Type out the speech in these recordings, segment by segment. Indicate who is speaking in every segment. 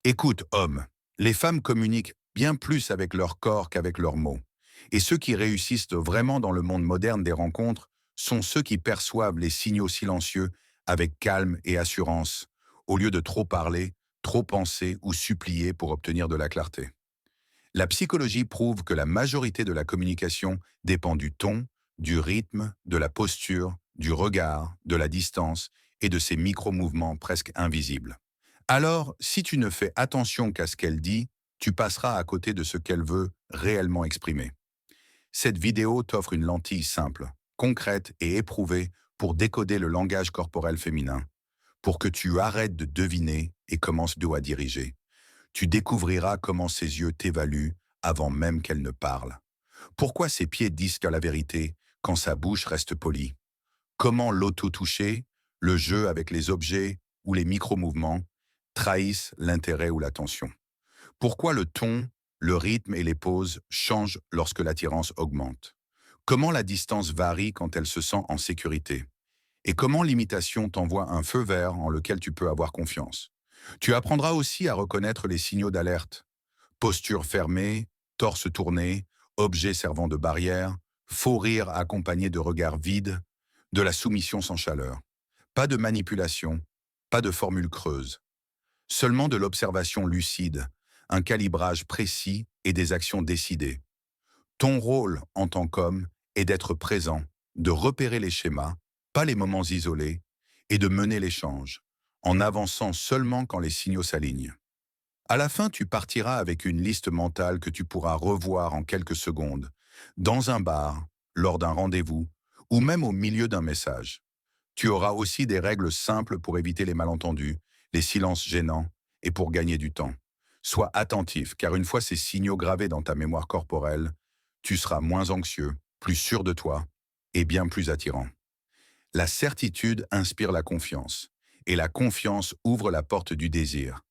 Speaker 1: Écoute, homme, les femmes communiquent bien plus avec leur corps qu'avec leurs mots. Et ceux qui réussissent vraiment dans le monde moderne des rencontres sont ceux qui perçoivent les signaux silencieux avec calme et assurance, au lieu de trop parler, trop penser ou supplier pour obtenir de la clarté. La psychologie prouve que la majorité de la communication dépend du ton, du rythme, de la posture, du regard, de la distance et de ces micro-mouvements presque invisibles. Alors, si tu ne fais attention qu'à ce qu'elle dit, tu passeras à côté de ce qu'elle veut réellement exprimer. Cette vidéo t'offre une lentille simple, concrète et éprouvée pour décoder le langage corporel féminin, pour que tu arrêtes de deviner et commences d'où à diriger. Tu découvriras comment ses yeux t'évaluent avant même qu'elle ne parle. Pourquoi ses pieds disent la vérité quand sa bouche reste polie. Comment l'auto-toucher, le jeu avec les objets ou les micro-mouvements trahissent l'intérêt ou l'attention. Pourquoi le ton, le rythme et les pauses changent lorsque l'attirance augmente. Comment la distance varie quand elle se sent en sécurité. Et comment l'imitation t'envoie un feu vert en lequel tu peux avoir confiance. Tu apprendras aussi à reconnaître les signaux d'alerte. Posture fermée, torse tourné, objet servant de barrière, faux rire accompagné de regards vides, de la soumission sans chaleur. Pas de manipulation, pas de formule creuse. Seulement de l'observation lucide, un calibrage précis et des actions décidées. Ton rôle en tant qu'homme est d'être présent, de repérer les schémas, pas les moments isolés, et de mener l'échange, en avançant seulement quand les signaux s'alignent. À la fin, tu partiras avec une liste mentale que tu pourras revoir en quelques secondes, dans un bar, lors d'un rendez-vous, ou même au milieu d'un message. Tu auras aussi des règles simples pour éviter les malentendus, les silences gênants, et pour gagner du temps. Sois attentif, car une fois ces signaux gravés dans ta mémoire corporelle, tu seras moins anxieux, plus sûr de toi, et bien plus attirant. La certitude inspire la confiance, et la confiance ouvre la porte du désir.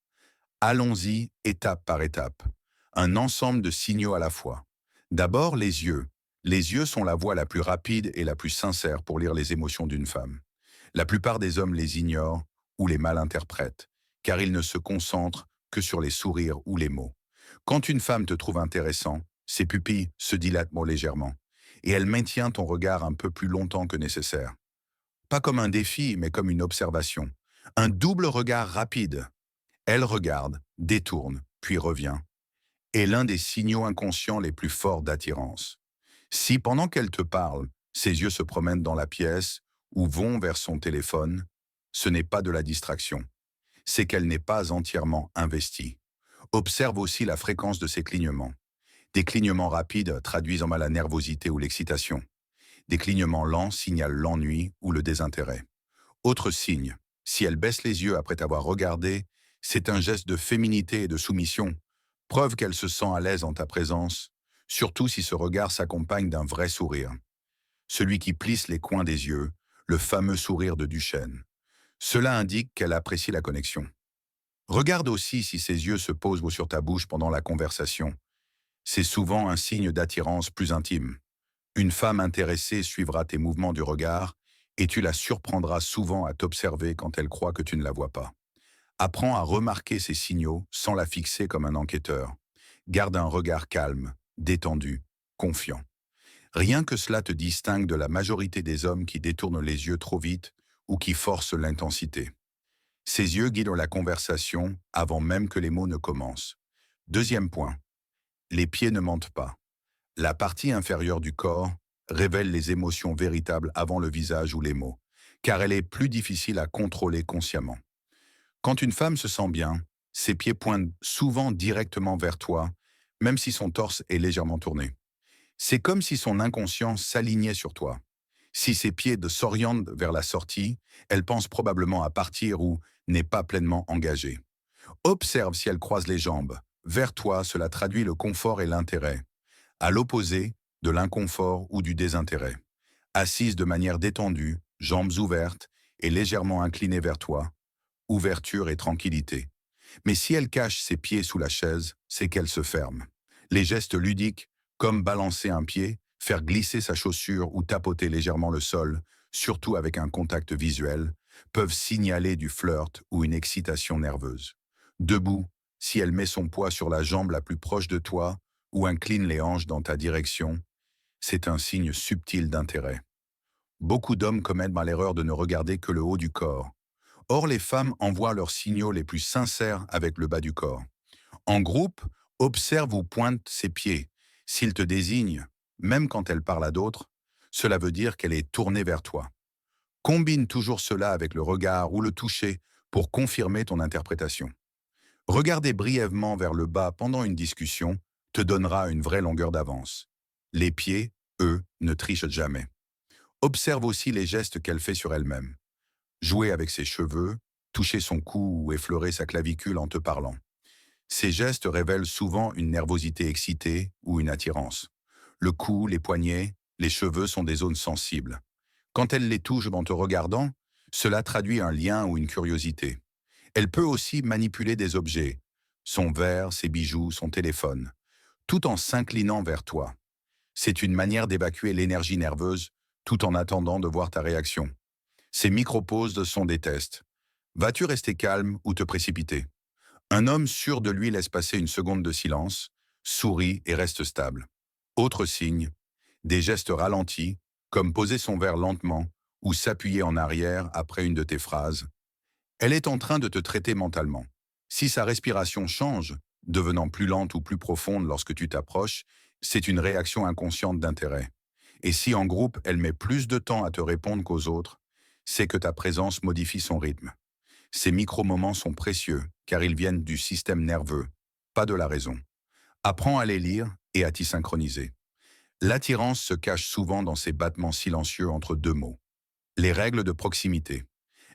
Speaker 1: Allons-y étape par étape. Un ensemble de signaux à la fois. D'abord, les yeux. Les yeux sont la voie la plus rapide et la plus sincère pour lire les émotions d'une femme. La plupart des hommes les ignorent ou les mal interprètent, car ils ne se concentrent que sur les sourires ou les mots. Quand une femme te trouve intéressant, ses pupilles se dilatent légèrement, et elle maintient ton regard un peu plus longtemps que nécessaire. Pas comme un défi, mais comme une observation. Un double regard rapide. Elle regarde, détourne, puis revient, est l'un des signaux inconscients les plus forts d'attirance. Si pendant qu'elle te parle, ses yeux se promènent dans la pièce ou vont vers son téléphone, ce n'est pas de la distraction, c'est qu'elle n'est pas entièrement investie. Observe aussi la fréquence de ses clignements. Des clignements rapides traduisent en mal la nervosité ou l'excitation. Des clignements lents signalent l'ennui ou le désintérêt. Autre signe, si elle baisse les yeux après t'avoir regardé, c'est un geste de féminité et de soumission, preuve qu'elle se sent à l'aise en ta présence, surtout si ce regard s'accompagne d'un vrai sourire. Celui qui plisse les coins des yeux, le fameux sourire de Duchesne. Cela indique qu'elle apprécie la connexion. Regarde aussi si ses yeux se posent sur ta bouche pendant la conversation. C'est souvent un signe d'attirance plus intime. Une femme intéressée suivra tes mouvements du regard et tu la surprendras souvent à t'observer quand elle croit que tu ne la vois pas. Apprends à remarquer ces signaux sans la fixer comme un enquêteur. Garde un regard calme, détendu, confiant. Rien que cela te distingue de la majorité des hommes qui détournent les yeux trop vite ou qui forcent l'intensité. Ces yeux guident la conversation avant même que les mots ne commencent. Deuxième point, les pieds ne mentent pas. La partie inférieure du corps révèle les émotions véritables avant le visage ou les mots, car elle est plus difficile à contrôler consciemment. Quand une femme se sent bien, ses pieds pointent souvent directement vers toi, même si son torse est légèrement tourné. C'est comme si son inconscient s'alignait sur toi. Si ses pieds s'orientent vers la sortie, elle pense probablement à partir ou n'est pas pleinement engagée. Observe si elle croise les jambes. Vers toi, cela traduit le confort et l'intérêt. À l'opposé, de l'inconfort ou du désintérêt. Assise de manière détendue, jambes ouvertes et légèrement inclinée vers toi, ouverture et tranquillité. Mais si elle cache ses pieds sous la chaise, c'est qu'elle se ferme. Les gestes ludiques, comme balancer un pied, faire glisser sa chaussure ou tapoter légèrement le sol, surtout avec un contact visuel, peuvent signaler du flirt ou une excitation nerveuse. Debout, Si elle met son poids sur la jambe la plus proche de toi ou incline les hanches dans ta direction, c'est un signe subtil d'intérêt. Beaucoup d'hommes commettent l'erreur de ne regarder que le haut du corps. Or, les femmes envoient leurs signaux les plus sincères avec le bas du corps. En groupe, observe où pointe ses pieds. S'il te désigne, même quand elle parle à d'autres, cela veut dire qu'elle est tournée vers toi. Combine toujours cela avec le regard ou le toucher pour confirmer ton interprétation. Regarder brièvement vers le bas pendant une discussion te donnera une vraie longueur d'avance. Les pieds, eux, ne trichent jamais. Observe aussi les gestes qu'elle fait sur elle-même. Jouer avec ses cheveux, toucher son cou ou effleurer sa clavicule en te parlant. Ces gestes révèlent souvent une nervosité excitée ou une attirance. Le cou, les poignets, les cheveux sont des zones sensibles. Quand elle les touche en te regardant, cela traduit un lien ou une curiosité. Elle peut aussi manipuler des objets, son verre, ses bijoux, son téléphone, tout en s'inclinant vers toi. C'est une manière d'évacuer l'énergie nerveuse tout en attendant de voir ta réaction. Ces micro-pauses sont des tests. Vas-tu rester calme ou te précipiter? Un homme sûr de lui laisse passer une seconde de silence, sourit et reste stable. Autre signe, des gestes ralentis, comme poser son verre lentement ou s'appuyer en arrière après une de tes phrases. Elle est en train de te traiter mentalement. Si sa respiration change, devenant plus lente ou plus profonde lorsque tu t'approches, c'est une réaction inconsciente d'intérêt. Et si en groupe, elle met plus de temps à te répondre qu'aux autres, c'est que ta présence modifie son rythme. Ces micro-moments sont précieux, car ils viennent du système nerveux, pas de la raison. Apprends à les lire et à t'y synchroniser. L'attirance se cache souvent dans ces battements silencieux entre deux mots. Les règles de proximité.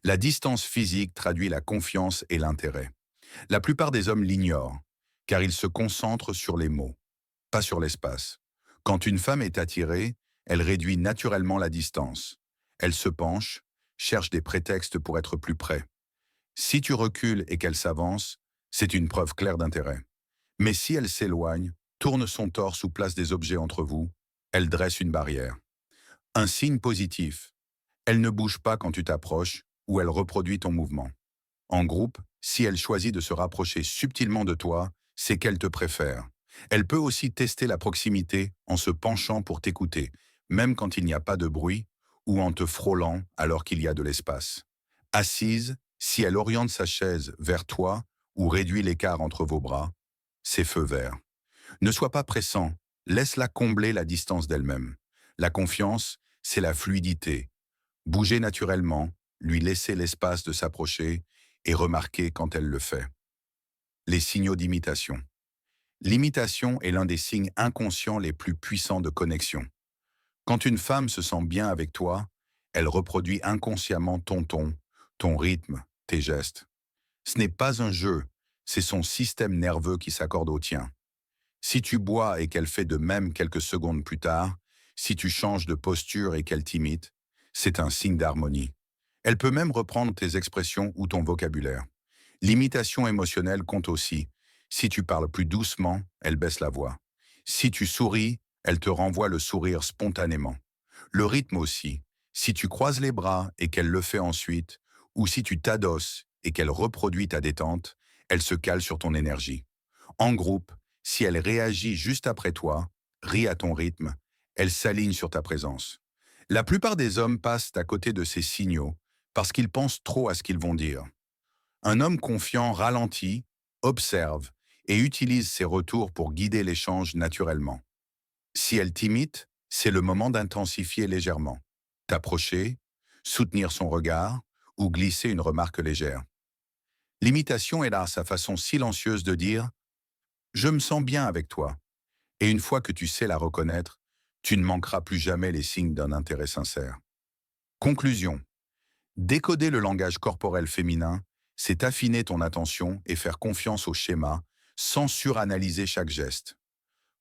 Speaker 1: La distance physique traduit la confiance et l'intérêt. La plupart des hommes l'ignorent, car ils se concentrent sur les mots, pas sur l'espace. Quand une femme est attirée, elle réduit naturellement la distance. Elle se penche, cherche des prétextes pour être plus près. Si tu recules et qu'elle s'avance, c'est une preuve claire d'intérêt. Mais si elle s'éloigne, tourne son torse ou place des objets entre vous, elle dresse une barrière. Un signe positif. Elle ne bouge pas quand tu t'approches ou elle reproduit ton mouvement. En groupe, si elle choisit de se rapprocher subtilement de toi, c'est qu'elle te préfère. Elle peut aussi tester la proximité en se penchant pour t'écouter, même quand il n'y a pas de bruit, ou en te frôlant alors qu'il y a de l'espace. Assise, si elle oriente sa chaise vers toi ou réduit l'écart entre vos bras, c'est feu vert. Ne sois pas pressant, laisse-la combler la distance d'elle-même. La confiance, c'est la fluidité. Bouger naturellement, lui laisser l'espace de s'approcher et remarquer quand elle le fait. Les signaux d'imitation. L'imitation est l'un des signes inconscients les plus puissants de connexion. Quand une femme se sent bien avec toi, elle reproduit inconsciemment ton ton, ton rythme, tes gestes. Ce n'est pas un jeu, c'est son système nerveux qui s'accorde au tien. Si tu bois et qu'elle fait de même quelques secondes plus tard, si tu changes de posture et qu'elle t'imite, c'est un signe d'harmonie. Elle peut même reprendre tes expressions ou ton vocabulaire. L'imitation émotionnelle compte aussi. Si tu parles plus doucement, elle baisse la voix. Si tu souris, elle te renvoie le sourire spontanément. Le rythme aussi. Si tu croises les bras et qu'elle le fait ensuite, ou si tu t'adosses et qu'elle reproduit ta détente, elle se cale sur ton énergie. En groupe, si elle réagit juste après toi, rit à ton rythme, elle s'aligne sur ta présence. La plupart des hommes passent à côté de ces signaux parce qu'ils pensent trop à ce qu'ils vont dire. Un homme confiant ralentit, observe et utilise ses retours pour guider l'échange naturellement. Si elle t'imite, c'est le moment d'intensifier légèrement, t'approcher, soutenir son regard ou glisser une remarque légère. L'imitation est là sa façon silencieuse de dire « Je me sens bien avec toi ». Et une fois que tu sais la reconnaître, tu ne manqueras plus jamais les signes d'un intérêt sincère. Conclusion. Décoder le langage corporel féminin, c'est affiner ton attention et faire confiance au schéma sans suranalyser chaque geste.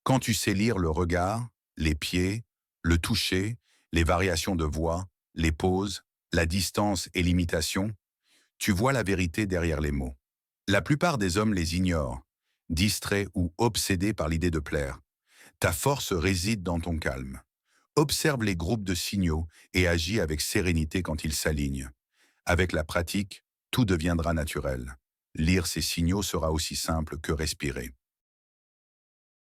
Speaker 1: Quand tu sais lire le regard, les pieds, le toucher, les variations de voix, les pauses, la distance et l'imitation, tu vois la vérité derrière les mots. La plupart des hommes les ignorent, distraits ou obsédés par l'idée de plaire. Ta force réside dans ton calme. Observe les groupes de signaux et agis avec sérénité quand ils s'alignent. Avec la pratique, tout deviendra naturel. Lire ces signaux sera aussi simple que respirer.